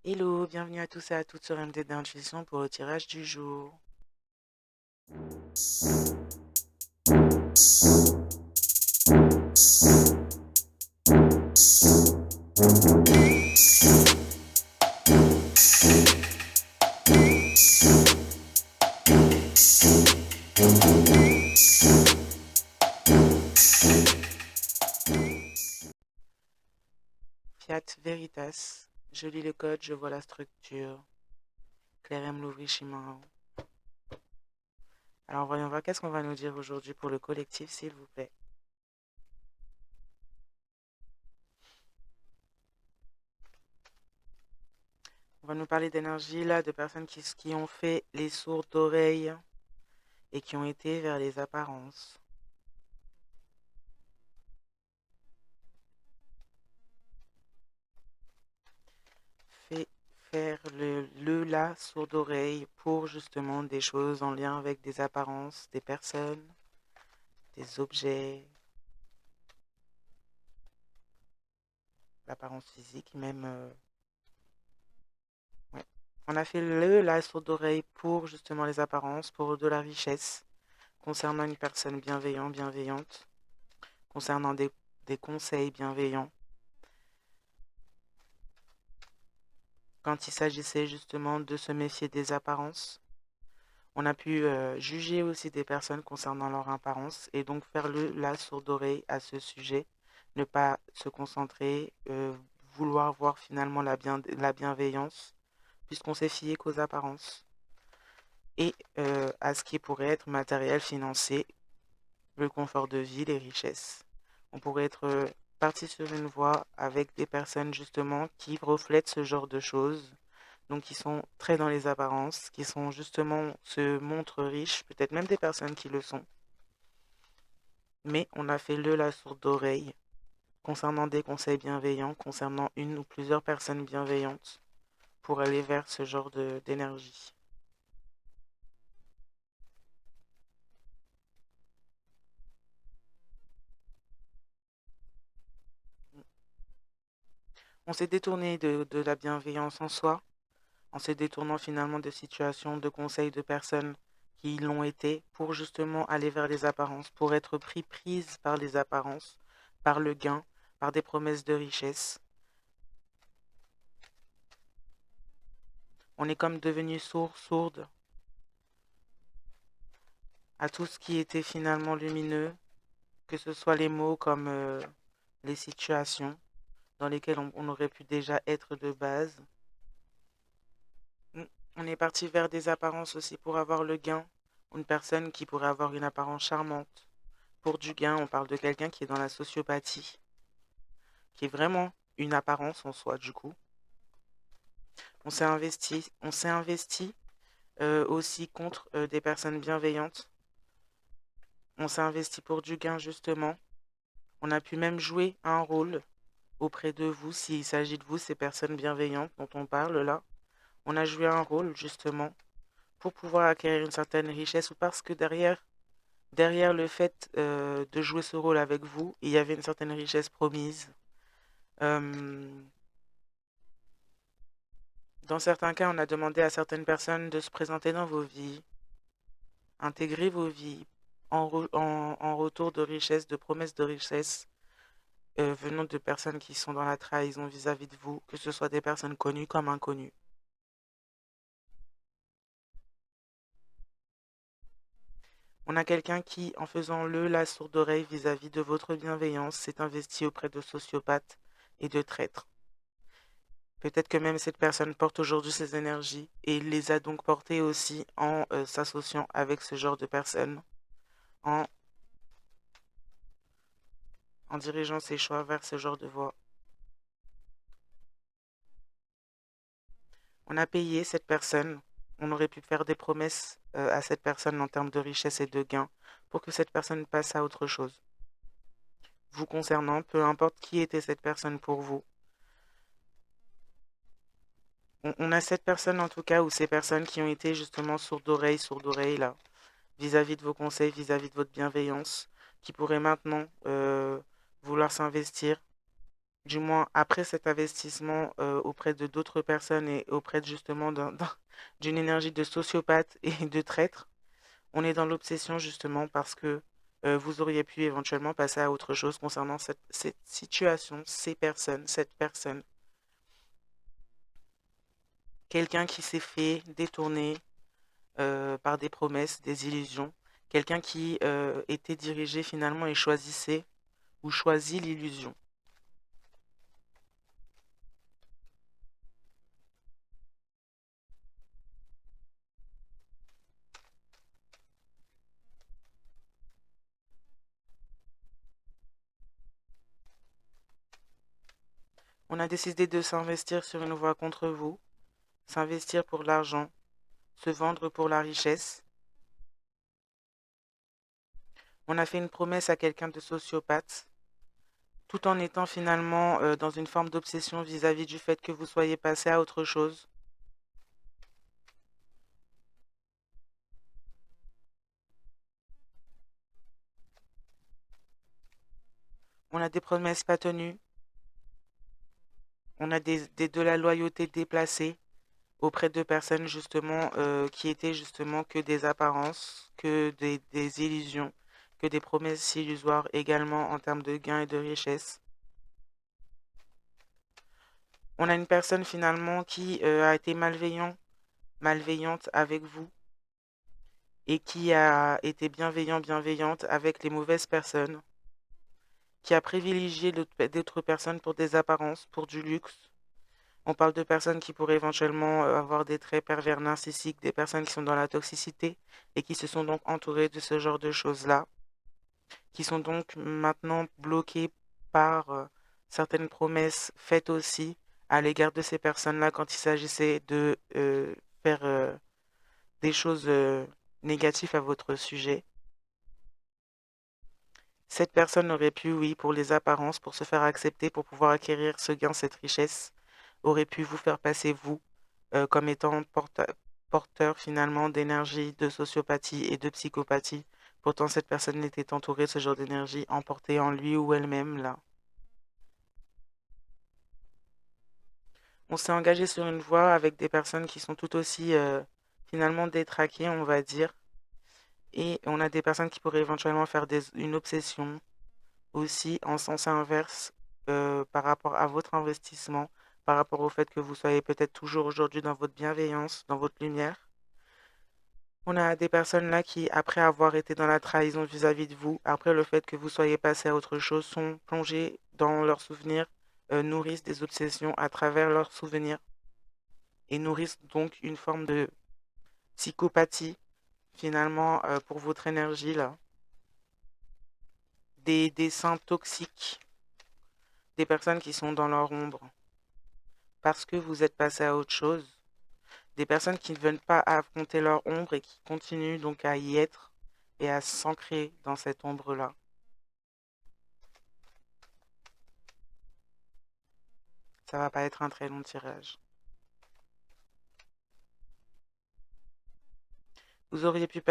Hello, bienvenue à tous et à toutes sur MD d'Intuition pour le tirage du jour. Fiat Veritas, je lis le code, je vois la structure. Clairem Louvri Chimao. Alors voyons voir qu'est-ce qu'on va nous dire aujourd'hui pour le collectif, s'il vous plaît. On va nous parler d'énergie là, de personnes qui ont fait les sourdes d'oreilles et qui ont été vers les apparences. Fait faire la sourde d'oreille pour justement des choses en lien avec des apparences, des personnes, des objets, l'apparence physique, même. Ouais. On a fait la sourde d'oreille pour justement les apparences, pour de la richesse, concernant une personne bienveillante, concernant des conseils bienveillants. Quand il s'agissait justement de se méfier des apparences, on a pu juger aussi des personnes concernant leur apparence et donc faire la sourde oreille à ce sujet, ne pas se concentrer, vouloir voir finalement la bienveillance, puisqu'on s'est fié qu'aux apparences et à ce qui pourrait être matériel, financier, le confort de vie, les richesses. On pourrait être parti sur une voie avec des personnes justement qui reflètent ce genre de choses, donc qui sont très dans les apparences, qui sont justement se montrent riches, peut-être même des personnes qui le sont. Mais on a fait la sourde d'oreille concernant des conseils bienveillants, concernant une ou plusieurs personnes bienveillantes pour aller vers ce genre d'énergie. On s'est détourné de la bienveillance en soi, en se détournant finalement de situations, de conseils de personnes qui l'ont été, pour justement aller vers les apparences, pour être prise par les apparences, par le gain, par des promesses de richesse. On est comme devenu sourde à tout ce qui était finalement lumineux, que ce soit les mots comme les situations dans lesquelles on aurait pu déjà être de base. On est parti vers des apparences aussi pour avoir le gain. Une personne qui pourrait avoir une apparence charmante. Pour du gain, on parle de quelqu'un qui est dans la sociopathie, qui est vraiment une apparence en soi du coup. On s'est investi aussi contre des personnes bienveillantes. On s'est investi pour du gain justement. On a pu même jouer un rôle auprès de vous, s'il s'agit de vous, ces personnes bienveillantes dont on parle là. On a joué un rôle justement pour pouvoir acquérir une certaine richesse ou parce que derrière le fait de jouer ce rôle avec vous, il y avait une certaine richesse promise. Euh, Dans certains cas, on a demandé à certaines personnes de se présenter dans vos vies, intégrer vos vies en retour de richesse, de promesses de richesse venant de personnes qui sont dans la trahison vis-à-vis de vous, que ce soit des personnes connues comme inconnues. On a quelqu'un qui, en faisant la sourde oreille vis-à-vis de votre bienveillance, s'est investi auprès de sociopathes et de traîtres. Peut-être que même cette personne porte aujourd'hui ses énergies et les a donc portées aussi en s'associant avec ce genre de personnes, en, en dirigeant ses choix vers ce genre de voie. On a payé cette personne, on aurait pu faire des promesses à cette personne en termes de richesse et de gains pour que cette personne passe à autre chose. Vous concernant, peu importe qui était cette personne pour vous. On a cette personne en tout cas, ou ces personnes qui ont été justement sourdes d'oreille là, vis-à-vis de vos conseils, vis-à-vis de votre bienveillance, qui pourraient maintenant vouloir s'investir du moins après cet investissement auprès de d'autres personnes et auprès justement d'une énergie de sociopathe et de traître, on est dans l'obsession justement parce que vous auriez pu éventuellement passer à autre chose concernant cette situation, ces personnes, cette personne. Quelqu'un qui s'est fait détourner par des promesses, des illusions. Quelqu'un qui était dirigé finalement et choisissait ou choisit l'illusion. On a décidé de s'investir sur une voie contre vous, s'investir pour l'argent, se vendre pour la richesse. On a fait une promesse à quelqu'un de sociopathe, tout en étant finalement dans une forme d'obsession vis-à-vis du fait que vous soyez passé à autre chose. On a des promesses pas tenues, on a de la loyauté déplacée auprès de personnes justement qui étaient justement que des apparences, que des illusions, que des promesses illusoires également en termes de gains et de richesse. On a une personne finalement qui a été malveillante avec vous et qui a été bienveillante avec les mauvaises personnes, qui a privilégié d'autres personnes pour des apparences, pour du luxe. On parle de personnes qui pourraient éventuellement avoir des traits pervers narcissiques, des personnes qui sont dans la toxicité et qui se sont donc entourées de ce genre de choses-là, qui sont donc maintenant bloquées par certaines promesses faites aussi à l'égard de ces personnes-là quand il s'agissait de faire des choses négatives à votre sujet. Cette personne aurait pu, oui, pour les apparences, pour se faire accepter, pour pouvoir acquérir ce gain, cette richesse, aurait pu vous faire passer, vous, comme étant porteur finalement d'énergie, de sociopathie et de psychopathie. Pourtant, cette personne était entourée de ce genre d'énergie emportée en lui ou elle-même, là. On s'est engagé sur une voie avec des personnes qui sont tout aussi finalement détraquées, on va dire. Et on a des personnes qui pourraient éventuellement faire une obsession aussi en sens inverse par rapport à votre investissement, par rapport au fait que vous soyez peut-être toujours aujourd'hui dans votre bienveillance, dans votre lumière. On a des personnes là qui, après avoir été dans la trahison vis-à-vis de vous, après le fait que vous soyez passé à autre chose, sont plongées dans leurs souvenirs, nourrissent des obsessions à travers leurs souvenirs et nourrissent donc une forme de psychopathie finalement pour votre énergie là. Des dessins toxiques, des personnes qui sont dans leur ombre parce que vous êtes passé à autre chose, des personnes qui ne veulent pas affronter leur ombre et qui continuent donc à y être et à s'ancrer dans cette ombre-là. Ça va pas être un très long tirage. Vous auriez pu,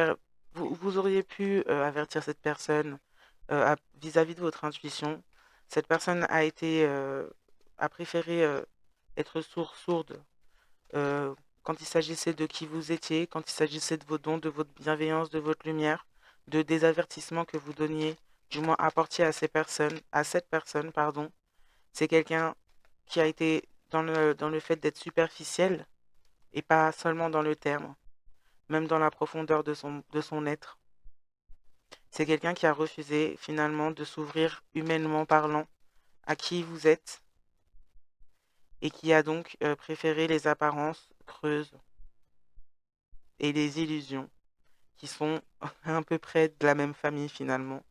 vous auriez pu avertir cette personne vis-à-vis de votre intuition. Cette personne a préféré être sourde quand il s'agissait de qui vous étiez, quand il s'agissait de vos dons, de votre bienveillance, de votre lumière, de des avertissements que vous donniez, du moins apportiez à à cette personne, pardon. C'est quelqu'un qui a été dans le fait d'être superficiel et pas seulement dans le terme, même dans la profondeur de son être. C'est quelqu'un qui a refusé finalement de s'ouvrir humainement parlant à qui vous êtes et qui a donc préféré les apparences creuses et les illusions qui sont à peu près de la même famille finalement.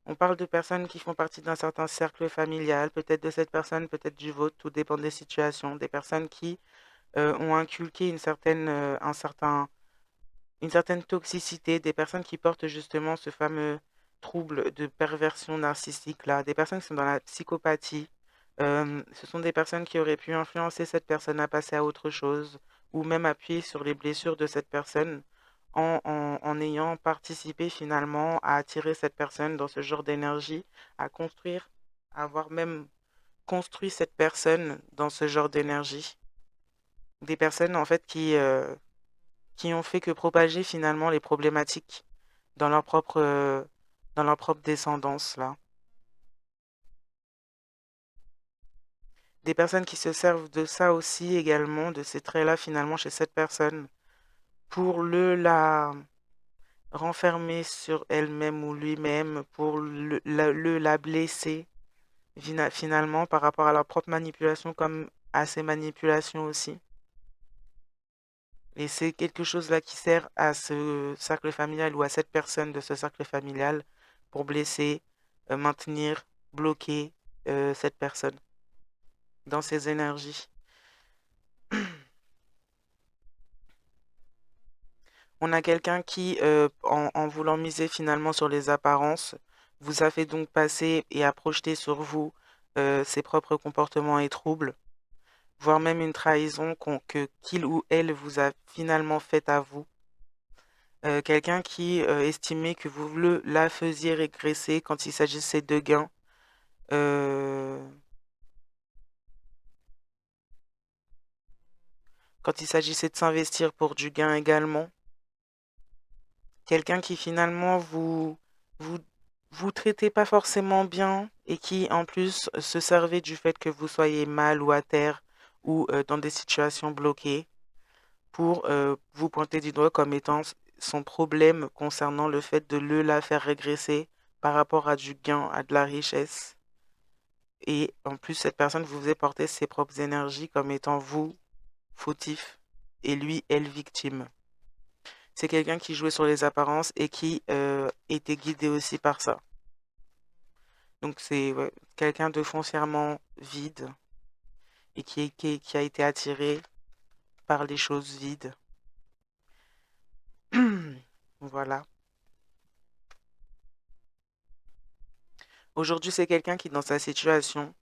On parle de personnes qui font partie d'un certain cercle familial, peut-être de cette personne, peut-être du vôtre, tout dépend des situations. Des personnes qui ont inculqué une certaine toxicité, des personnes qui portent justement ce fameux trouble de perversion narcissique là, des personnes qui sont dans la psychopathie. Ce sont des personnes qui auraient pu influencer cette personne à passer à autre chose ou même appuyer sur les blessures de cette personne en ayant participé finalement à attirer cette personne dans ce genre d'énergie, à construire, à avoir même construit cette personne dans ce genre d'énergie. Des personnes en fait qui ont fait que propager finalement les problématiques dans dans leur propre descendance là. Des personnes qui se servent de ça aussi également, de ces traits-là finalement chez cette personne, pour la renfermer sur elle-même ou lui-même, pour la blesser finalement par rapport à leur propre manipulation comme à ses manipulations aussi. Et c'est quelque chose là qui sert à ce cercle familial ou à cette personne de ce cercle familial pour blesser, maintenir, bloquer cette personne dans ses énergies. On a quelqu'un qui, en voulant miser finalement sur les apparences, vous a fait donc passer et a projeté sur vous ses propres comportements et troubles, voire même une trahison qu'il ou elle vous a finalement faite à vous. Quelqu'un qui estimait que vous la faisiez régresser quand il s'agissait de gains. euh, Quand il s'agissait de s'investir pour du gain également. Quelqu'un qui finalement vous, vous traitez pas forcément bien et qui en plus se servait du fait que vous soyez mal ou à terre ou dans des situations bloquées pour vous pointer du doigt comme étant son problème concernant le fait de la faire régresser par rapport à du gain, à de la richesse. Et en plus, cette personne vous faisait porter ses propres énergies comme étant vous fautif et lui, elle victime. C'est quelqu'un qui jouait sur les apparences et qui était guidé aussi par ça. Donc c'est ouais, quelqu'un de foncièrement vide et qui a été attiré par les choses vides. Voilà. Aujourd'hui, c'est quelqu'un qui, dans sa situation,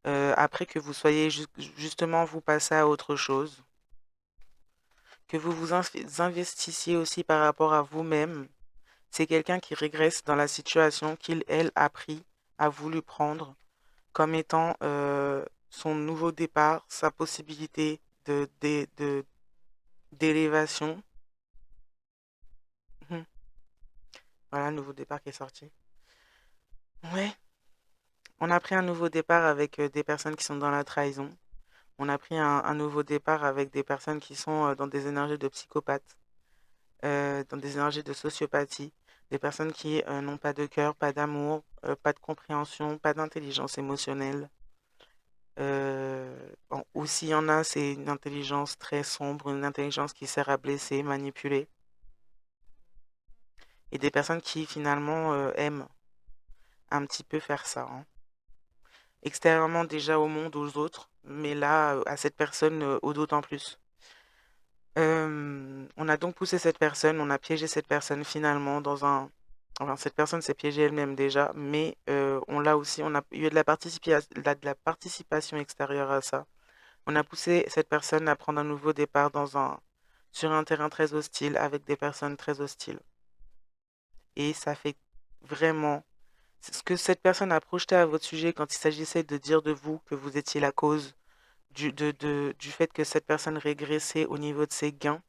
après que vous soyez justement vous passez à autre chose, que vous vous investissiez aussi par rapport à vous-même, c'est quelqu'un qui régresse dans la situation qu'il, elle, a pris, a voulu prendre comme étant son nouveau départ, sa possibilité d'élévation. Mhm. Voilà, nouveau départ qui est sorti. Ouais, on a pris un nouveau départ avec des personnes qui sont dans la trahison. On a pris un nouveau départ avec des personnes qui sont dans des énergies de psychopathes, dans des énergies de sociopathie, des personnes qui n'ont pas de cœur, pas d'amour, pas de compréhension, pas d'intelligence émotionnelle. Bon, ou s'il y en a, c'est une intelligence très sombre, une intelligence qui sert à blesser, manipuler. Et des personnes qui finalement aiment un petit peu faire ça, hein. Extérieurement déjà au monde, aux autres, mais là, à cette personne, au d'autant plus. On a donc poussé cette personne, on a piégé cette personne finalement dans un... Enfin, cette personne s'est piégée elle-même déjà, mais on l'a aussi, on a eu de la participation extérieure à ça. On a poussé cette personne à prendre un nouveau départ sur un terrain très hostile avec des personnes très hostiles. Et ça fait vraiment ce que cette personne a projeté à votre sujet quand il s'agissait de dire de vous que vous étiez la cause du fait que cette personne régressait au niveau de ses gains.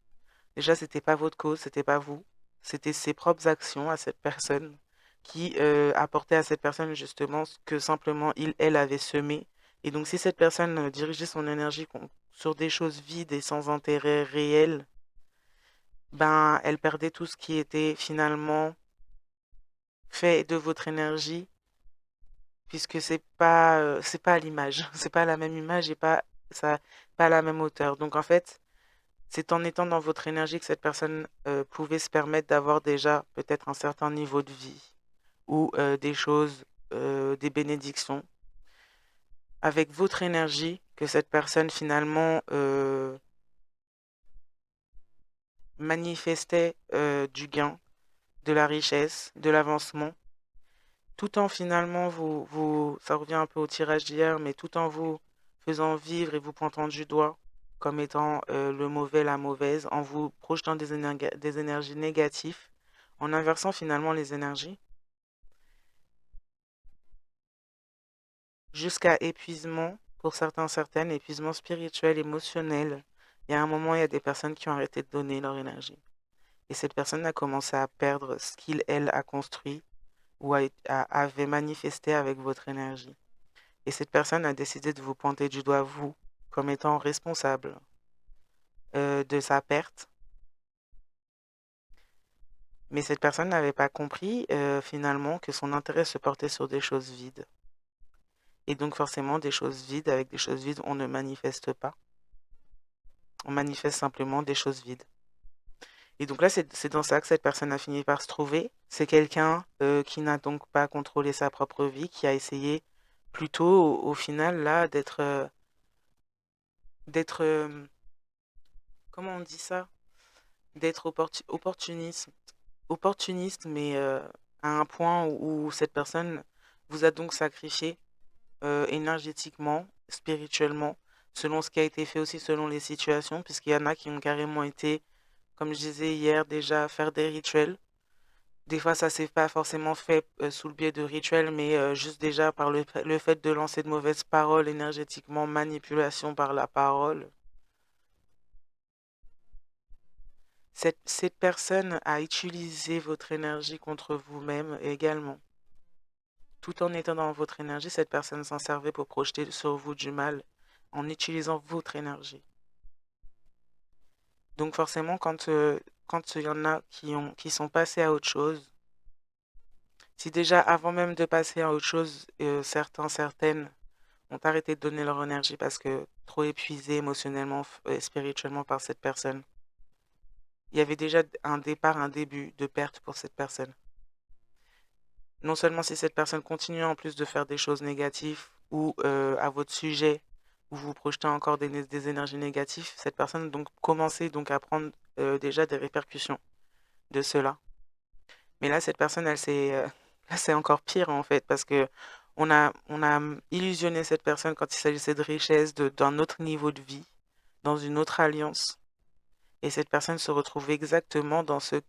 Déjà, c'était pas votre cause, c'était pas vous. C'était ses propres actions à cette personne qui apportaient à cette personne justement ce que simplement elle avait semé. Et donc, si cette personne dirigeait son énergie sur des choses vides et sans intérêt réel, ben, elle perdait tout ce qui était finalement fait de votre énergie, puisque c'est pas à l'image, c'est pas la même image et ça, pas à la même hauteur. Donc, en fait, c'est en étant dans votre énergie que cette personne pouvait se permettre d'avoir déjà peut-être un certain niveau de vie ou des choses, des bénédictions. Avec votre énergie, que cette personne finalement manifestait du gain, de la richesse, de l'avancement, tout en finalement ça revient un peu au tirage d'hier, mais tout en vous faisant vivre et vous pointant du doigt comme étant le mauvais, la mauvaise, en vous projetant des énergies négatives, en inversant finalement les énergies, jusqu'à épuisement, pour certains, certaines, épuisement spirituel, émotionnel. Il y a un moment, il y a des personnes qui ont arrêté de donner leur énergie. Et cette personne a commencé à perdre ce qu'il, elle, a construit ou avait manifesté avec votre énergie. Et cette personne a décidé de vous pointer du doigt, vous, comme étant responsable de sa perte. Mais cette personne n'avait pas compris finalement que son intérêt se portait sur des choses vides. Et donc forcément, des choses vides, avec des choses vides, on ne manifeste pas. On manifeste simplement des choses vides. Et donc là, c'est dans ça que cette personne a fini par se trouver. C'est quelqu'un qui n'a donc pas contrôlé sa propre vie, qui a essayé plutôt, au final, là, d'être, comment on dit ça? D'être opportuniste, mais à un point où cette personne vous a donc sacrifié énergétiquement, spirituellement, selon ce qui a été fait aussi, selon les situations, puisqu'il y en a qui ont carrément été, comme je disais hier, déjà faire des rituels. Des fois, ça s'est pas forcément fait sous le biais de rituels, mais juste déjà par le fait de lancer de mauvaises paroles énergétiquement, manipulation par la parole. Cette personne a utilisé votre énergie contre vous-même également. Tout en étant dans votre énergie, cette personne s'en servait pour projeter sur vous du mal en utilisant votre énergie. Donc forcément, quand il y en a qui sont passés à autre chose, si déjà avant même de passer à autre chose, certains, certaines ont arrêté de donner leur énergie parce que trop épuisés émotionnellement et spirituellement par cette personne, il y avait déjà un départ, un début de perte pour cette personne. Non seulement si cette personne continue en plus de faire des choses négatives ou à votre sujet, où vous projetez encore des énergies négatives, cette personne donc commençait donc à prendre déjà des répercussions de cela. Mais là, cette personne, là, c'est encore pire en fait, parce que on a illusionné cette personne quand il s'agissait de richesse, d'un autre niveau de vie, dans une autre alliance. Et cette personne se retrouve exactement dans ce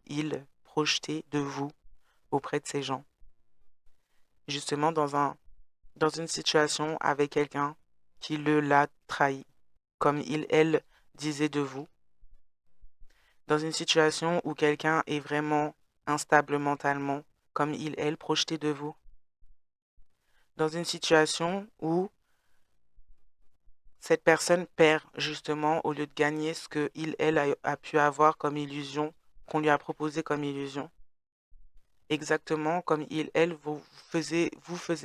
il projetait de vous auprès de ces gens. Justement, dans une situation avec quelqu'un qui l'a trahi, comme elle disait de vous. Dans une situation où quelqu'un est vraiment instable mentalement, comme elle projetait de vous. Dans une situation où cette personne perd justement au lieu de gagner ce que elle a pu avoir comme illusion, qu'on lui a proposé comme illusion. Exactement comme elle vous faisait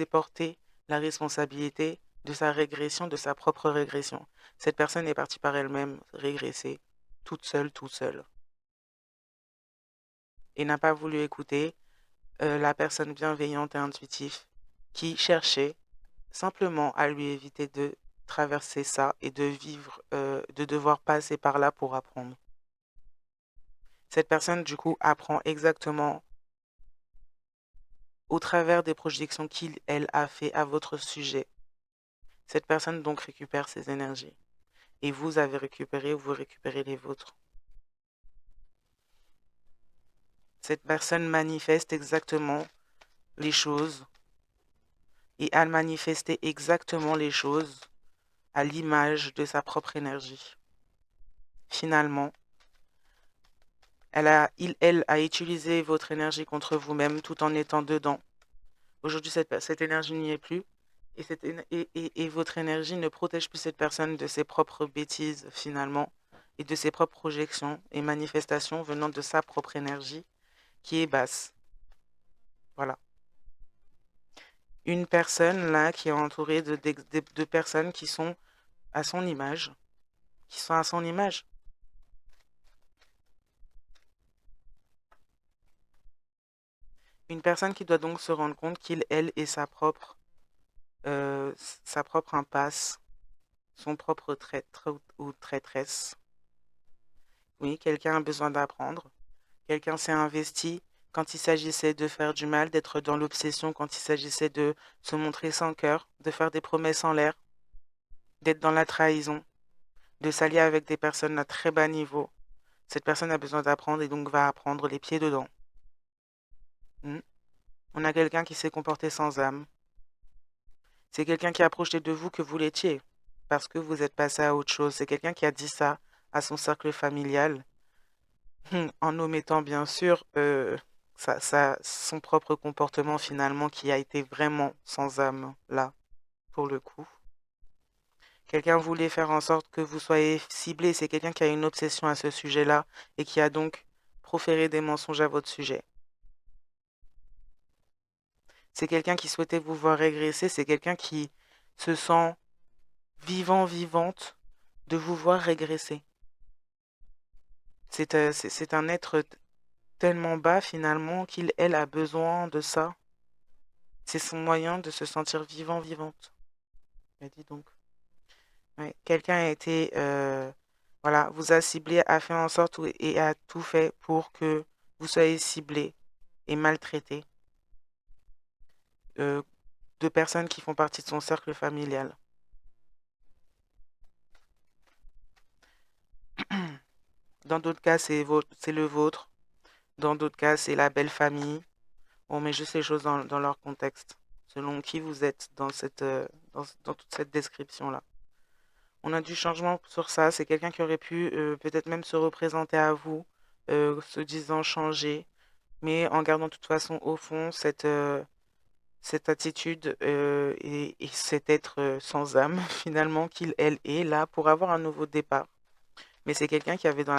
porter la responsabilité de sa régression, de sa propre régression. Cette personne est partie par elle-même régresser, toute seule, tout seule. Et n'a pas voulu écouter la personne bienveillante et intuitive qui cherchait simplement à lui éviter de traverser ça et de vivre, de devoir passer par là pour apprendre. Cette personne, du coup, apprend exactement au travers des projections elle a fait à votre sujet. Cette personne donc récupère ses énergies. Et vous vous récupérez les vôtres. Cette personne manifeste exactement les choses et a manifesté exactement les choses à l'image de sa propre énergie. Finalement, elle a utilisé votre énergie contre vous-même tout en étant dedans. Aujourd'hui, cette énergie n'y est plus et votre énergie ne protège plus cette personne de ses propres bêtises finalement et de ses propres projections et manifestations venant de sa propre énergie qui est basse. Voilà. Une personne là qui est entourée de personnes qui sont à son image, qui sont à son image. Une personne qui doit donc se rendre compte elle est euh, sa propre impasse, son propre traître ou traîtresse. Oui, quelqu'un a besoin d'apprendre. Quelqu'un s'est investi quand il s'agissait de faire du mal, d'être dans l'obsession, quand il s'agissait de se montrer sans cœur, de faire des promesses en l'air, d'être dans la trahison. de s'allier avec des personnes à très bas niveau. Cette personne a besoin d'apprendre et donc va apprendre les pieds dedans. Hmm. On a quelqu'un qui s'est comporté sans âme. C'est quelqu'un qui a projeté de vous que vous l'étiez parce que vous êtes passé à autre chose. C'est quelqu'un qui a dit ça à son cercle familial en omettant bien sûr son propre comportement finalement qui a été vraiment sans âme là pour le coup. Quelqu'un voulait faire en sorte que vous soyez ciblé. C'est quelqu'un qui a une obsession à ce sujet-là et qui a donc proféré des mensonges à votre sujet. C'est quelqu'un qui souhaitait vous voir régresser. C'est quelqu'un qui se sent vivante de vous voir régresser. C'est un être tellement bas finalement qu'il, elle, a besoin de ça. C'est son moyen de se sentir vivante. Mais dis donc. Ouais. Quelqu'un a été, voilà, vous a ciblé, a fait en sorte et a tout fait pour que vous soyez ciblé et maltraité euh, de personnes qui font partie de son cercle familial. Dans d'autres cas, c'est le vôtre. Dans d'autres cas, c'est la belle famille. On met juste les choses dans leur contexte, selon qui vous êtes dans toute cette description-là. On a du changement sur ça. C'est quelqu'un qui aurait pu peut-être même se représenter à vous, se disant changer, mais en gardant de toute façon au fond cette attitude et cet être sans âme finalement qu'il, elle est là pour avoir un nouveau départ. Mais c'est quelqu'un qui avait dans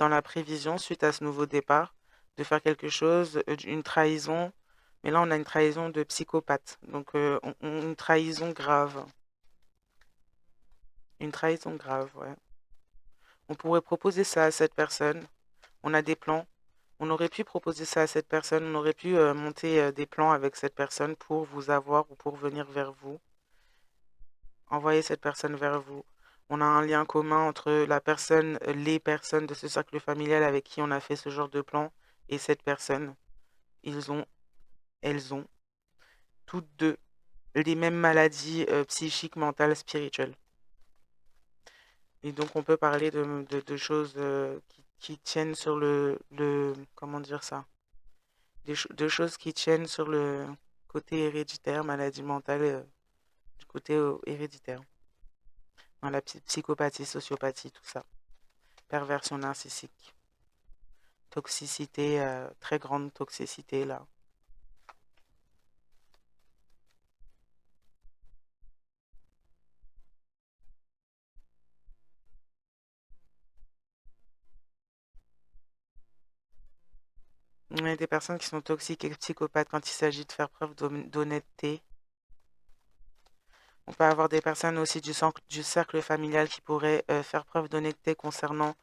la prévision, suite à ce nouveau départ, de faire quelque chose, une trahison. Mais là, on a une trahison de psychopathe. Donc, une trahison grave. Une trahison grave, ouais. On pourrait proposer ça à cette personne. On a des plans. On aurait pu proposer ça à cette personne. On aurait pu monter des plans avec cette personne pour vous avoir ou pour venir vers vous. Envoyer cette personne vers vous. On a un lien commun entre la personne, les personnes de ce cercle familial avec qui on a fait ce genre de plan et cette personne. Ils ont, elles ont, toutes deux, les mêmes maladies psychiques, mentales, spirituelles. Et donc on peut parler de choses qui tiennent sur comment dire ça, de choses qui tiennent sur le côté héréditaire, maladie mentale, du côté héréditaire. Dans la psychopathie, sociopathie, tout ça. Perversion narcissique. Toxicité, très grande toxicité là. On a des personnes qui sont toxiques et psychopathes quand il s'agit de faire preuve d'honnêteté. On peut avoir des personnes aussi du cercle familial qui pourraient faire preuve d'honnêteté concernant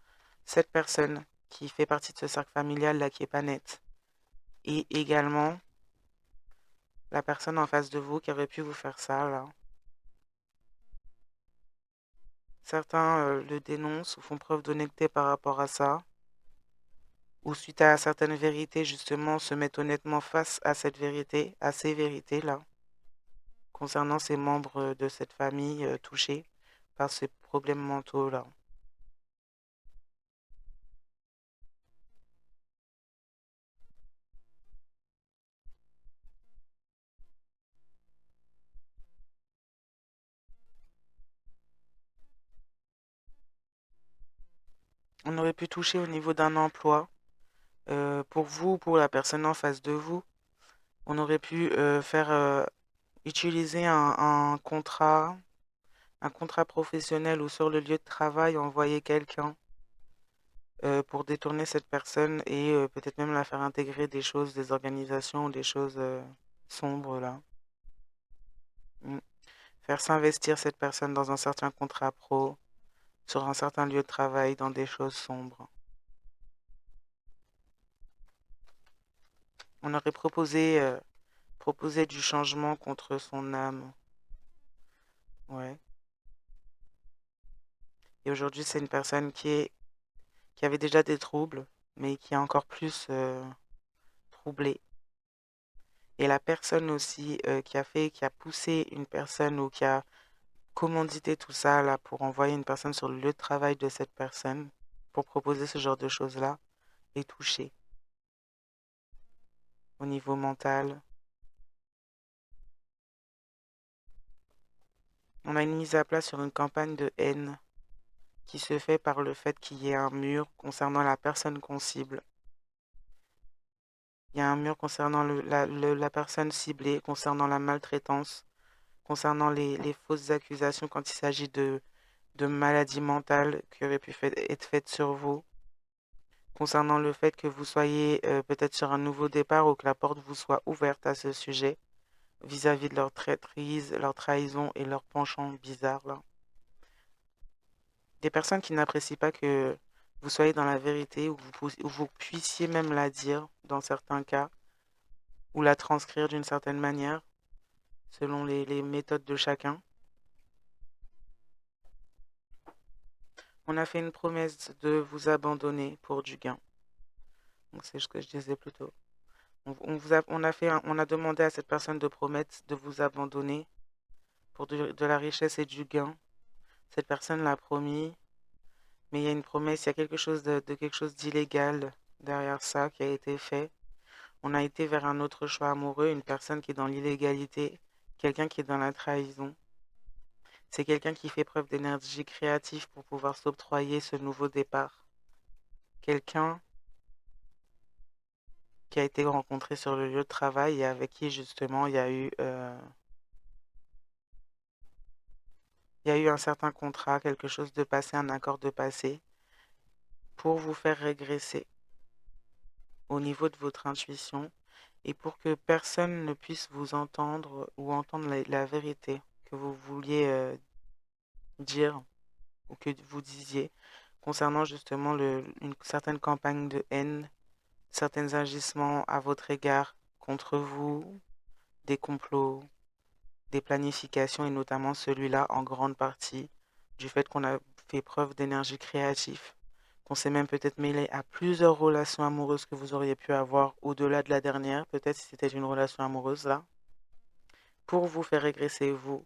cette personne qui fait partie de ce cercle familial là qui est pas nette. Et également la personne en face de vous qui aurait pu vous faire ça là. Certains le dénoncent ou font preuve d'honnêteté par rapport à ça. Ou suite à certaines vérités, justement, se mettent honnêtement face à cette vérité, à ces vérités-là, concernant ces membres de cette famille touchés par ces problèmes mentaux-là. On aurait pu toucher au niveau d'un emploi, pour vous, pour la personne en face de vous. On aurait pu utiliser un contrat professionnel ou sur le lieu de travail, envoyer quelqu'un pour détourner cette personne et peut-être même la faire intégrer des choses, des organisations ou des choses sombres là. Mm. Faire s'investir cette personne dans un certain contrat pro, sur un certain lieu de travail, dans des choses sombres. On aurait proposé du changement contre son âme. Ouais. Et aujourd'hui, c'est une personne qui avait déjà des troubles, mais qui est encore plus troublée. Et la personne aussi qui a poussé une personne ou qui a commanditer tout ça là pour envoyer une personne sur le lieu de travail de cette personne pour proposer ce genre de choses-là est touché au niveau mental. On a une mise à plat sur une campagne de haine qui se fait par le fait qu'il y ait un mur concernant la personne qu'on cible. Il y a un mur concernant la personne ciblée, concernant la maltraitance, concernant les fausses accusations quand il s'agit de maladies mentales qui auraient pu être faites sur vous, concernant le fait que vous soyez peut-être sur un nouveau départ ou que la porte vous soit ouverte à ce sujet vis-à-vis de leur traîtrise, leur trahison et leur penchant bizarre là. Des personnes qui n'apprécient pas que vous soyez dans la vérité ou vous puissiez même la dire dans certains cas ou la transcrire d'une certaine manière selon les méthodes de chacun. On a fait une promesse de vous abandonner pour du gain. Donc c'est ce que je disais plus tôt. On a demandé à cette personne de promettre de vous abandonner pour de la richesse et du gain. Cette personne l'a promis, mais il y a une promesse, il y a quelque chose de quelque chose d'illégal derrière ça qui a été fait. On a été vers un autre choix amoureux, une personne qui est dans l'illégalité, quelqu'un qui est dans la trahison. C'est quelqu'un qui fait preuve d'énergie créative pour pouvoir s'octroyer ce nouveau départ. Quelqu'un qui a été rencontré sur le lieu de travail et avec qui justement il y a eu un certain contrat, quelque chose de passé, un accord de passé, pour vous faire régresser au niveau de votre intuition et pour que personne ne puisse vous entendre ou entendre la vérité que vous vouliez dire ou que vous disiez concernant justement une certaine campagne de haine, certains agissements à votre égard contre vous, des complots, des planifications et notamment celui-là en grande partie du fait qu'on a fait preuve d'énergie créative, qu'on s'est même peut-être mêlé à plusieurs relations amoureuses que vous auriez pu avoir au-delà de la dernière, peut-être si c'était une relation amoureuse là, pour vous faire régresser vous,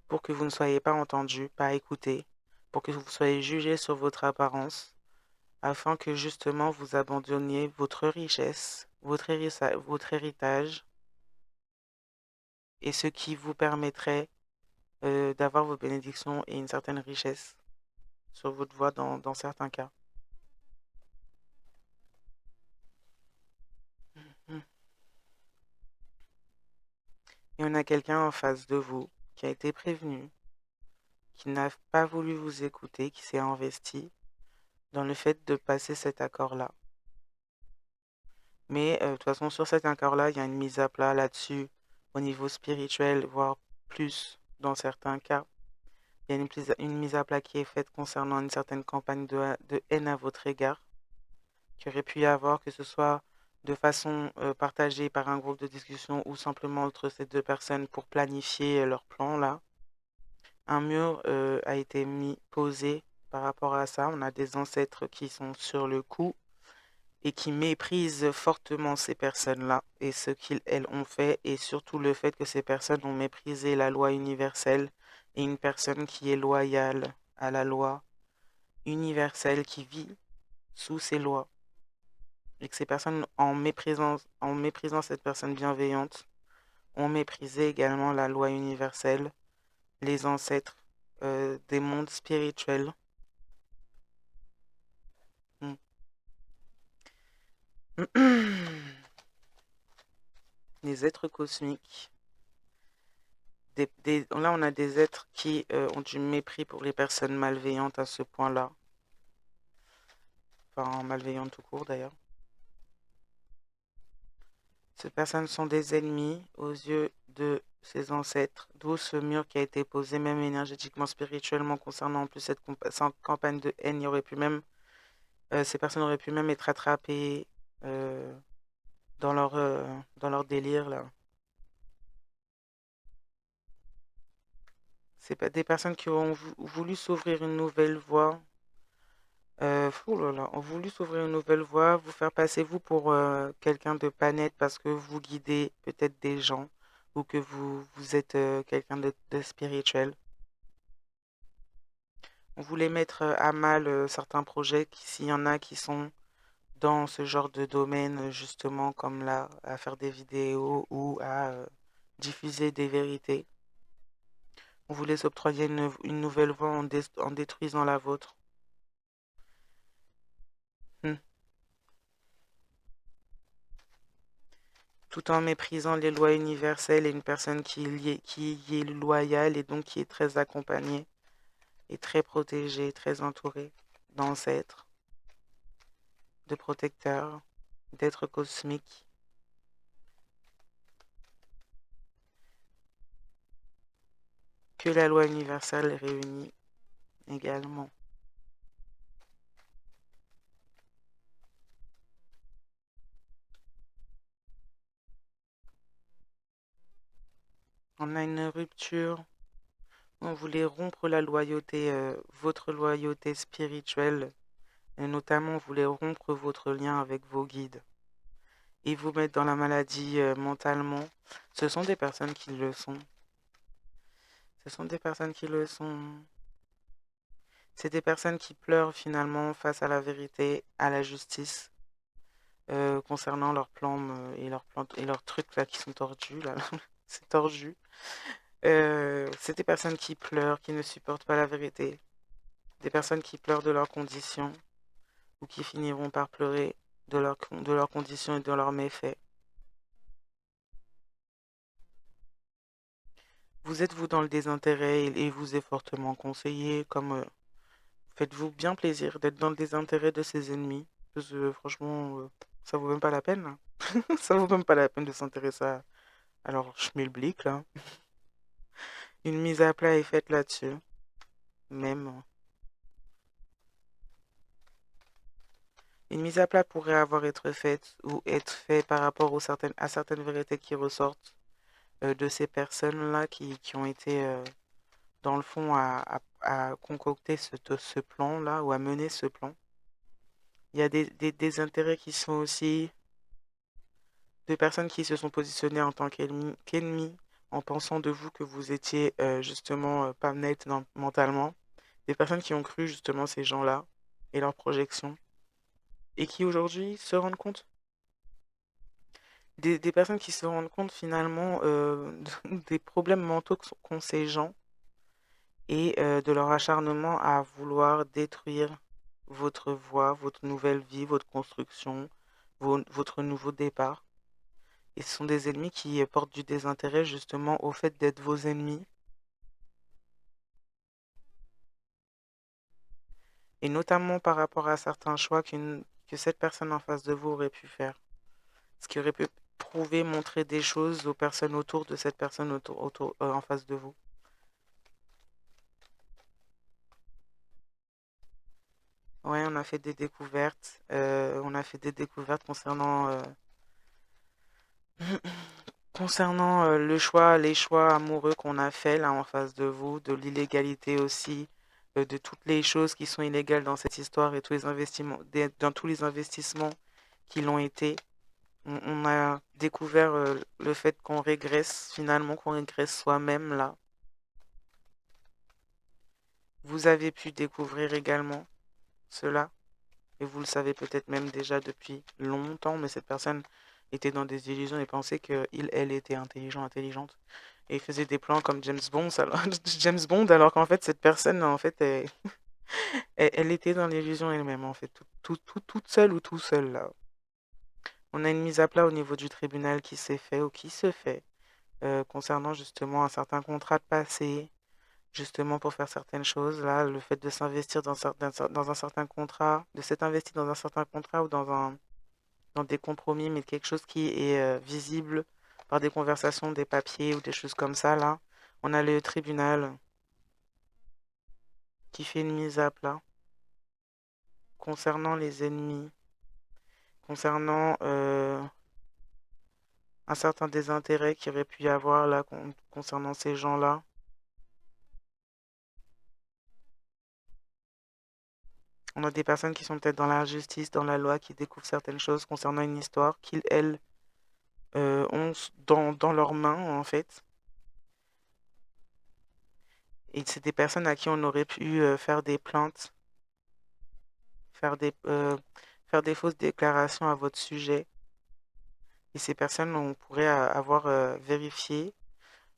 pour que vous ne soyez pas entendu, pas écouté, pour que vous soyez jugé sur votre apparence, afin que justement vous abandonniez votre richesse, votre héritage et ce qui vous permettrait d'avoir vos bénédictions et une certaine richesse sur votre voie dans certains cas. Mm. Et on a quelqu'un en face de vous qui a été prévenu, qui n'a pas voulu vous écouter, qui s'est investi dans le fait de passer cet accord-là. Mais de toute façon, sur cet accord-là, il y a une mise à plat là-dessus au niveau spirituel, voire plus dans certains cas. Il y a une mise à plat qui est faite concernant une certaine campagne de haine à votre égard, qui aurait pu y avoir, que ce soit de façon partagée par un groupe de discussion ou simplement entre ces deux personnes pour planifier leur plan là. Un mur a été posé par rapport à ça. On a des ancêtres qui sont sur le coup et qui méprisent fortement ces personnes-là et ce qu'elles ont fait et surtout le fait que ces personnes ont méprisé la loi universelle et une personne qui est loyale à la loi universelle qui vit sous ces lois. Et que ces personnes, en méprisant cette personne bienveillante, ont méprisé également la loi universelle, les ancêtres des mondes spirituels. Mm. Les êtres cosmiques. Là, on a des êtres qui ont du mépris pour les personnes malveillantes à ce point-là. Enfin, malveillantes tout court d'ailleurs. Ces personnes sont des ennemis aux yeux de ses ancêtres, d'où ce mur qui a été posé, même énergétiquement, spirituellement, concernant en plus cette campagne de haine. Ces personnes auraient pu même être attrapées euh, dans leur délire là. C'est pas des personnes qui ont voulu s'ouvrir une nouvelle voie. Fou là là, ont voulu s'ouvrir une nouvelle voie, vous faire passer vous pour quelqu'un de pas net parce que vous guidez peut-être des gens ou que vous êtes quelqu'un de spirituel. On voulait mettre à mal certains projets, s'il y en a qui sont dans ce genre de domaine, justement, comme là, à faire des vidéos ou à diffuser des vérités. On voulait s'octroyer une nouvelle voie en détruisant la vôtre. Hmm. Tout en méprisant les lois universelles et une personne qui y est loyale et donc qui est très accompagnée et très protégée, très entourée d'ancêtres, de protecteurs, d'êtres cosmiques. Que la loi universelle réunit également. On a une rupture. On voulait rompre la loyauté, votre loyauté spirituelle, et notamment on voulait rompre votre lien avec vos guides et vous mettre dans la maladie mentalement. Ce sont des personnes qui le sont. Ce sont des personnes qui le sont. C'est des personnes qui pleurent finalement face à la vérité, à la justice, concernant leurs plans et leurs trucs là qui sont tordus là. C'est tordu. C'est des personnes qui pleurent, qui ne supportent pas la vérité. Des personnes qui pleurent de leurs conditions ou qui finiront par pleurer de leurs conditions et de leurs méfaits. Vous êtes-vous dans le désintérêt et vous est fortement conseillé, comme faites-vous bien plaisir d'être dans le désintérêt de ses ennemis. Parce que franchement, ça vaut même pas la peine, là. Ça vaut même pas la peine de s'intéresser à leur schmilblick, là. Une mise à plat est faite là-dessus. Même. Une mise à plat pourrait avoir été faite ou être faite par rapport à certaines vérités qui ressortent de ces personnes-là qui ont été, dans le fond, à concocter ce plan-là ou à mener ce plan. Il y a des intérêts qui sont aussi de personnes qui se sont positionnées en tant qu'ennemis, en pensant de vous que vous étiez justement pas net mentalement. Des personnes qui ont cru justement ces gens-là et leurs projections et qui aujourd'hui se rendent compte. Des personnes qui se rendent compte finalement des problèmes mentaux qu'ont ces gens et de leur acharnement à vouloir détruire votre voie, votre nouvelle vie, votre construction, votre nouveau départ. Et ce sont des ennemis qui portent du désintérêt justement au fait d'être vos ennemis. Et notamment par rapport à certains choix que cette personne en face de vous aurait pu faire. Ce qui aurait pu prouver, montrer des choses aux personnes autour de cette personne en face de vous. Ouais, on a fait des découvertes. On a fait des découvertes concernant les choix amoureux qu'on a fait là en face de vous, de l'illégalité aussi, de toutes les choses qui sont illégales dans cette histoire et tous les investissements, dans tous les investissements qui l'ont été. On a découvert le fait qu'on régresse finalement, qu'on régresse soi-même là. Vous avez pu découvrir également cela. Et vous le savez peut-être même déjà depuis longtemps, mais cette personne était dans des illusions et pensait elle était intelligente. Et il faisait des plans comme James Bond, James Bond, alors qu'en fait, cette personne, en fait, elle était dans l'illusion elle-même, en fait, toute seule ou tout seul, là. On a une mise à plat au niveau du tribunal qui s'est fait ou qui se fait, concernant justement un certain contrat de passé, justement pour faire certaines choses. Là, le fait de s'investir dans un certain contrat, de s'être investi dans un certain contrat ou dans des compromis, mais quelque chose qui est visible par des conversations, des papiers ou des choses comme ça, là. On a le tribunal qui fait une mise à plat concernant les ennemis, concernant un certain désintérêt qu'il aurait pu y avoir là concernant ces gens-là. On a des personnes qui sont peut-être dans la justice, dans la loi, qui découvrent certaines choses concernant une histoire qu'ils, elles, dans leurs mains, en fait. Et c'est des personnes à qui on aurait pu faire des plaintes, faire faire des fausses déclarations à votre sujet. Et ces personnes, on pourrait avoir vérifié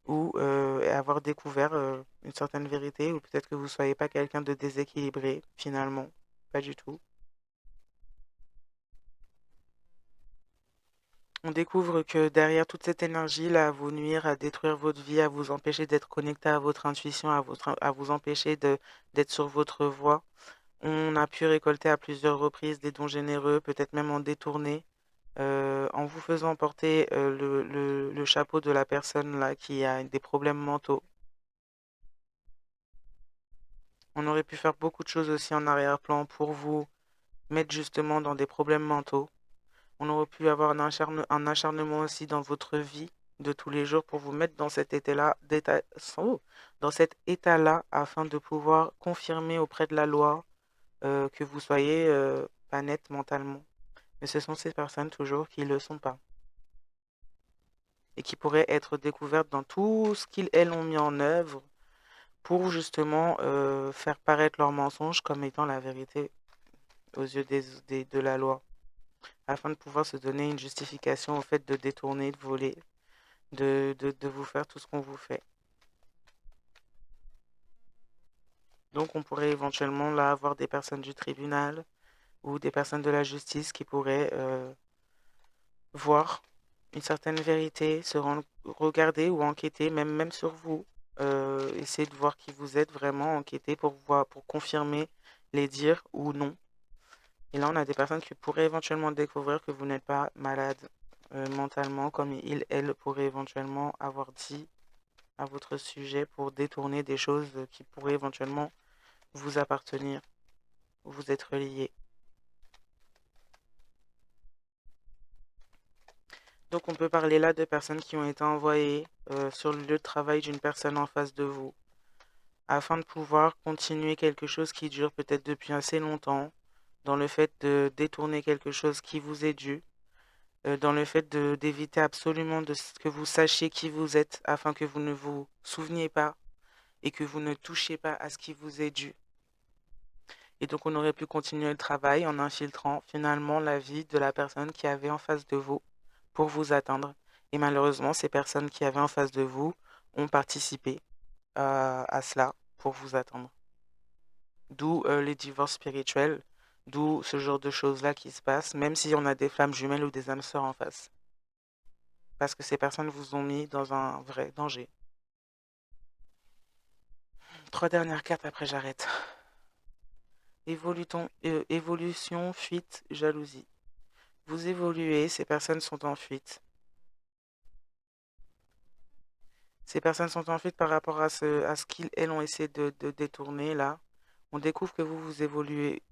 ou avoir découvert une certaine vérité, ou peut-être que vous ne soyez pas quelqu'un de déséquilibré, finalement. Pas du tout. On découvre que derrière toute cette énergie-là, à vous nuire, à détruire votre vie, à vous empêcher d'être connecté à votre intuition, à vous empêcher d'être sur votre voie, on a pu récolter à plusieurs reprises des dons généreux, peut-être même en détourné, en vous faisant porter le chapeau de la personne là qui a des problèmes mentaux. On aurait pu faire beaucoup de choses aussi en arrière-plan pour vous mettre justement dans des problèmes mentaux. On aurait pu avoir un acharnement aussi dans votre vie de tous les jours pour vous mettre dans cet état-là, dans cet état-là afin de pouvoir confirmer auprès de la loi que vous soyez pas net mentalement. Mais ce sont ces personnes toujours qui ne le sont pas et qui pourraient être découvertes dans tout ce qu'ils, elles, ont mis en œuvre pour justement faire paraître leurs mensonges comme étant la vérité aux yeux de la loi, afin de pouvoir se donner une justification au fait de détourner, de voler, de vous faire tout ce qu'on vous fait. Donc on pourrait éventuellement là avoir des personnes du tribunal ou des personnes de la justice qui pourraient voir une certaine vérité, regarder ou enquêter, même sur vous, essayer de voir qui vous êtes vraiment, enquêter pour voir, pour confirmer les dires ou non. Et là, on a des personnes qui pourraient éventuellement découvrir que vous n'êtes pas malade mentalement, comme elles pourraient éventuellement avoir dit à votre sujet pour détourner des choses qui pourraient éventuellement vous appartenir, vous être liées. Donc on peut parler là de personnes qui ont été envoyées sur le lieu de travail d'une personne en face de vous, afin de pouvoir continuer quelque chose qui dure peut-être depuis assez longtemps, dans le fait de détourner quelque chose qui vous est dû, dans le fait d'éviter absolument que vous sachiez qui vous êtes, afin que vous ne vous souveniez pas et que vous ne touchiez pas à ce qui vous est dû. Et donc on aurait pu continuer le travail en infiltrant finalement la vie de la personne qui avait en face de vous pour vous atteindre. Et malheureusement, ces personnes qui avaient en face de vous ont participé à cela pour vous atteindre. D'où les divorces spirituels, d'où ce genre de choses-là qui se passent, même si on a des flammes jumelles ou des âmes sœurs en face. Parce que ces personnes vous ont mis dans un vrai danger. 3 dernières cartes, après j'arrête. Évolution, fuite, jalousie. Vous évoluez, ces personnes sont en fuite. Ces personnes sont en fuite par rapport à ce qu'elles ont essayé de détourner là. On découvre que vous évoluez.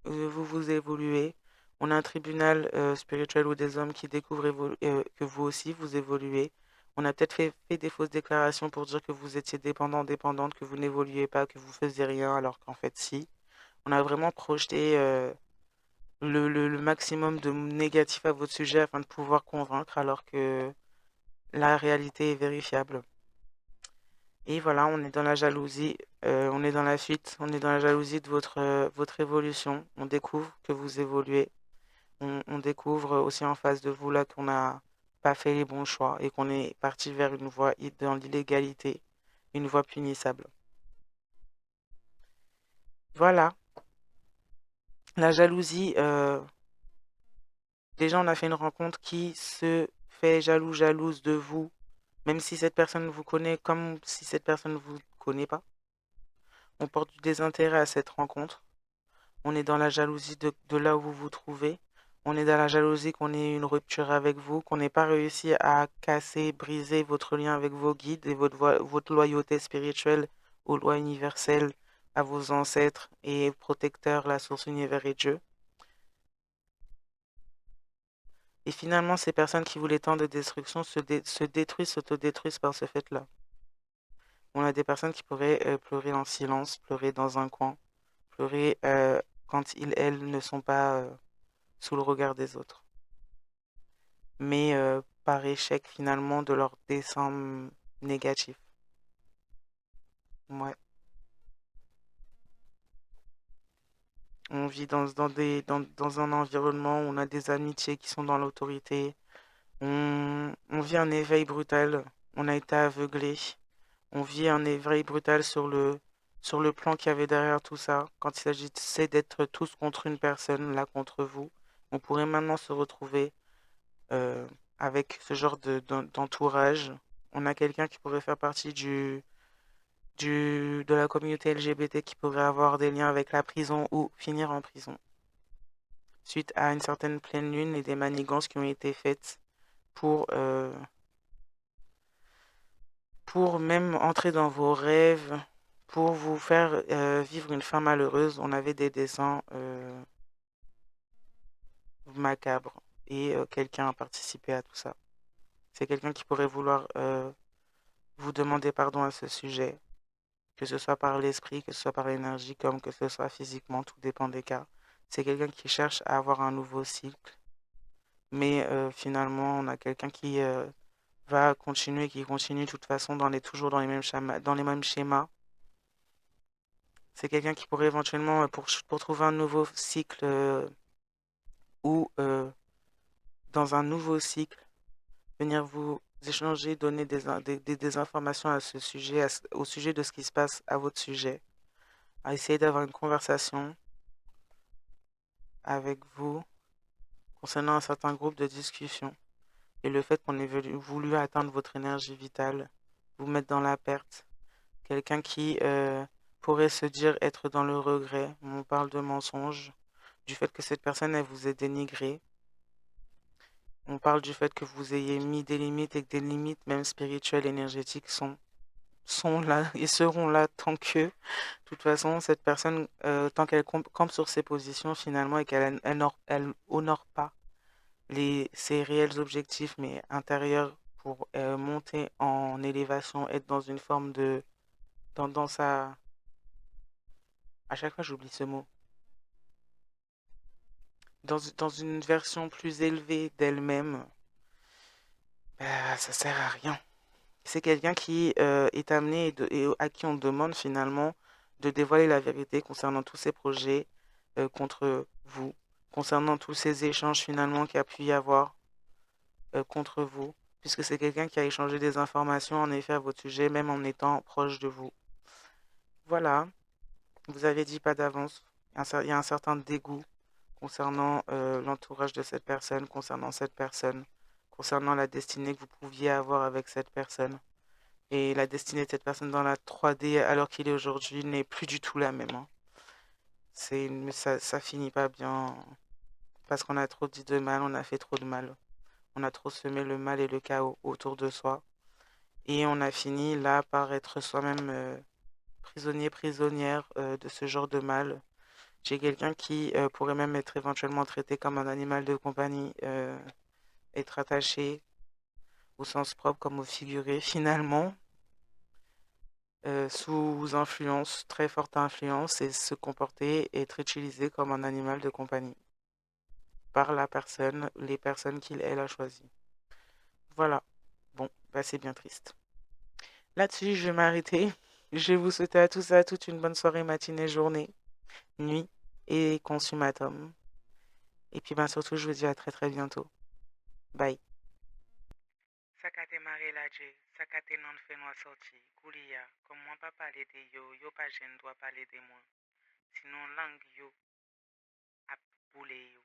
Vous évoluez. On a un tribunal spirituel ou des hommes qui découvrent que vous aussi vous évoluez. On a peut-être fait des fausses déclarations pour dire que vous étiez dépendant, dépendante, que vous n'évoluiez pas, que vous faisiez rien, alors qu'en fait si. On a vraiment projeté le maximum de négatif à votre sujet afin de pouvoir convaincre, alors que la réalité est vérifiable. Et voilà, on est dans la jalousie, on est dans la fuite, on est dans la jalousie de votre évolution. On découvre que vous évoluez. On découvre aussi en face de vous là qu'on n'a pas fait les bons choix et qu'on est parti vers une voie dans l'illégalité, une voie punissable. Voilà, la jalousie, déjà on a fait une rencontre qui se fait jaloux, jalouse de vous, même si cette personne vous connaît comme si cette personne ne vous connaît pas. On porte du désintérêt à cette rencontre. On est dans la jalousie de là où vous vous trouvez. On est dans la jalousie qu'on ait eu une rupture avec vous, qu'on n'ait pas réussi à casser, briser votre lien avec vos guides et votre loyauté spirituelle aux lois universelles, à vos ancêtres et protecteurs, la source univers et Dieu. Et finalement, ces personnes qui voulaient tant de destruction se détruisent, s'autodétruisent par ce fait-là. On a des personnes qui pourraient pleurer en silence, pleurer dans un coin, pleurer quand elles ne sont pas sous le regard des autres. Mais par échec finalement de leur dessein négatif. Ouais. On vit dans un environnement où on a des amitiés qui sont dans l'autorité. On vit un éveil brutal. On a été aveuglé. On vit un éveil brutal sur le plan qu'il y avait derrière tout ça. Quand il s'agissait d'être tous contre une personne, là contre vous, on pourrait maintenant se retrouver euh, avec ce genre d'entourage. On a quelqu'un qui pourrait faire partie de la communauté LGBT qui pourrait avoir des liens avec la prison ou finir en prison. Suite à une certaine pleine lune et des manigances qui ont été faites pour, euh, pour même entrer dans vos rêves, pour vous faire vivre une fin malheureuse. On avait des dessins macabres et quelqu'un a participé à tout ça. C'est quelqu'un qui pourrait vouloir vous demander pardon à ce sujet, que ce soit par l'esprit, que ce soit par l'énergie, comme que ce soit physiquement, tout dépend des cas. C'est quelqu'un qui cherche à avoir un nouveau cycle, mais finalement, on a quelqu'un qui va continuer, qui continue de toute façon toujours dans les mêmes schémas. C'est quelqu'un qui pourrait éventuellement, pour trouver un nouveau cycle ou dans un nouveau cycle, venir vous échanger, donner des informations à ce sujet, au sujet de ce qui se passe à votre sujet, à essayer d'avoir une conversation avec vous concernant un certain groupe de discussion et le fait qu'on ait voulu atteindre votre énergie vitale, vous mettre dans la perte. Quelqu'un qui pourrait se dire être dans le regret, on parle de mensonge, du fait que cette personne, elle vous ait dénigré. On parle du fait que vous ayez mis des limites et que des limites, même spirituelles, énergétiques, sont là et seront là tant que, de toute façon, cette personne, tant qu'elle campe sur ses positions finalement et qu'elle honore pas ses réels objectifs, mais intérieurs pour monter en élévation, être dans une forme de tendance à chaque fois j'oublie ce mot, dans une version plus élevée d'elle-même, bah, ça sert à rien. C'est quelqu'un qui est amené et à qui on demande finalement de dévoiler la vérité concernant tous ces projets contre vous, concernant tous ces échanges finalement qu'il y a pu y avoir contre vous, puisque c'est quelqu'un qui a échangé des informations en effet à votre sujet, même en étant proche de vous. Voilà, vous avez dit pas d'avance. Il y a un certain dégoût concernant l'entourage de cette personne, concernant la destinée que vous pouviez avoir avec cette personne. Et la destinée de cette personne dans la 3D, alors qu'il est aujourd'hui, n'est plus du tout la même, hein. Ça finit pas bien parce qu'on a trop dit de mal, on a fait trop de mal. On a trop semé le mal et le chaos autour de soi. Et on a fini là par être soi-même prisonnier, prisonnière de ce genre de mal. J'ai quelqu'un qui pourrait même être éventuellement traité comme un animal de compagnie, être attaché au sens propre comme au figuré finalement, sous influence, très forte influence, et se comporter et être utilisé comme un animal de compagnie par les personnes qu'il, elle a choisies. Voilà. Bon, bah c'est bien triste. Là-dessus, je vais m'arrêter. Je vais vous souhaiter à tous et à toutes une bonne soirée, matinée, journée, nuit et consumatum. Et puis, ben, surtout, je vous dis à très très bientôt. Bye. Sakate mare la je, sakate nan fe nou sorti, kouliya, kom mwen pa pale de yo, yo pa jen dwa pale de mwen. Sinon lang yo ap boule yo.